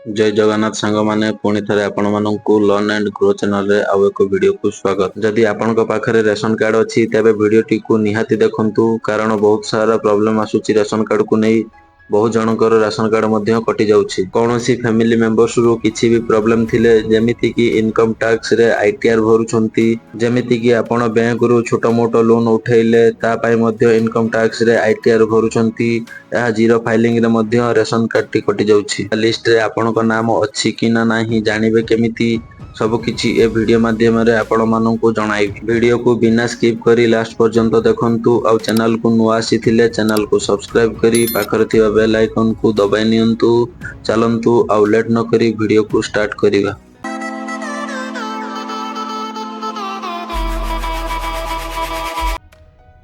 जय जगन्नाथ सांग माने पुणी थे आपण मानू लर्न एंड ग्रो चैनल रे आउ एक वीडियो को स्वागत। जदि आपण पाखरे रेशन कार्ड अच्छी तेबे वीडियो टी को निहाती देखंतु कारण बहुत सारा प्रॉब्लम आसुची रेशन कार्ड को नहीं। बहुत जनकर राशन कार्ड मध्य कटि जाउछि। कोनोसी फैमिली मेंबर्स रो किछि भी प्रॉब्लम थिले जेमिति कि इनकम टैक्स रे आईटीआर भरुछंती, जेमिति कि आपण बैंक रो छोटो मोटो लोन उठैले ता पय मध्य इनकम टैक्स रे आईटीआर भरुछंती। या जीरो फाइलिंग रे मध्य रेशन कार्ड टी कटि जाउछि। लिस्ट रे आपण नाम अच्छी कि ना नहीं जानवे केमिति सब किछि ए वीडियो माध्यम रे आपण मानन को जणाइबी। वीडियो को बिना स्किप करी लास्ट पर्यंत देखंतु और चैनल को नुआ आसीथिले चैनल को सब्सक्राइब करी पाखर थिबा बेल आइकन को दबाइ नियंतु। चलंतु आ लेट न करी वीडियो को स्टार्ट करिवा।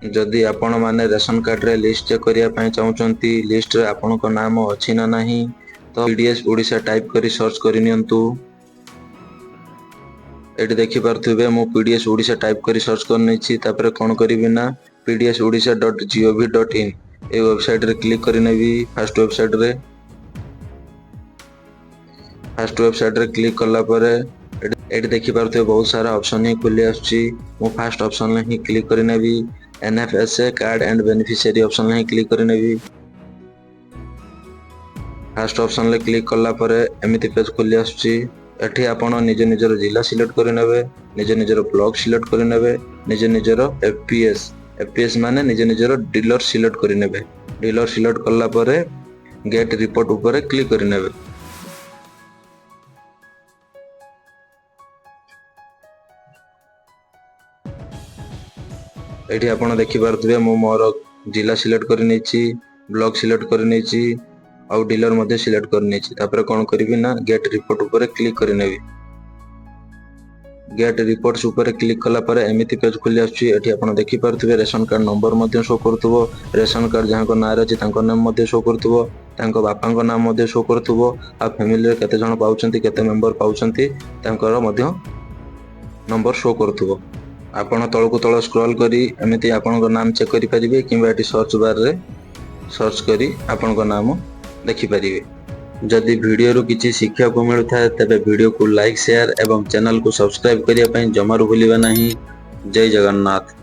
जदि आपण माने रेशन कार्ड रे लिस्ट चेक करिया पय चाहउचंती, लिस्ट रे आपण को नाम अछि ना नहीं तो पीडीएस ओडिशा टाइप करी सर्च करि नियंतु। एटी देखि पारथुबे मो पीडीएस ओडिशा टाइप करी सर्च करनै छी। तापर कोन करिवि ना pdsodisha.gov.in ए वेबसाइट रे क्लिक करि नेबी। फर्स्ट वेबसाइट रे क्लिक करला परे एटी देखि पारथुबे बहुत सारा ऑप्शन ही खुली आछी। मो फर्स्ट ऑप्शन ले ही क्लिक करि नेबी। NFSA card and beneficiary option ले ही क्लिक करि नेबी। फर्स्ट ऑप्शन ले क्लिक करला परे एमिति पेज खुली आछी। एठी आपण निज निजर जिला सिलेक्ट करि नेबे, निज निजर ब्लॉक सिलेक्ट करि नेबे, निज निजर एफपीएस माने निज निजर डीलर सिलेक्ट करि नेबे। डीलर सिलेक्ट करला परे गेट रिपोर्ट ऊपर क्लिक करि नेबे। एठी आपण देखि पारथुबे मो मोर जिला सिलेक्ट करि नेछि, ब्लॉक सिलेक्ट करि नेछि और डीलर मध्ये सिलेक्ट करने छी। तापर कोन करिवि ना गेट रिपोर्ट ऊपर क्लिक करि नेबी। गेट रिपोर्ट्स ऊपर क्लिक कला परे एमिति पेज खुली आछी। एठी आपण देखि पारथुबे रेशन कार्ड नंबर मध्ये शो करथुबो, रेशन कार्ड जहां को नाम अछि तांको नाम मध्ये शो करथुबो, तांको बापा को नाम मध्ये शो करथुबो, आ फैमिली रे केते जण पाउचंती केते मेंबर पाउचंती तांकर मध्ये नंबर शो करथुबो। आपण तळको तळ स्क्रॉल करी एमिति आपणको नाम चेक करि परिबे किबा एठी सर्च बार रे सर्च करी आपणको नाम देखि परिबे। जदि वीडियो रो किछि शिक्षा को मिलुथा तबे वीडियो को लाइक शेयर एवं चैनल को सब्सक्राइब करिया पय जमारू भूलिबा नहीं। जय जगन्नाथ।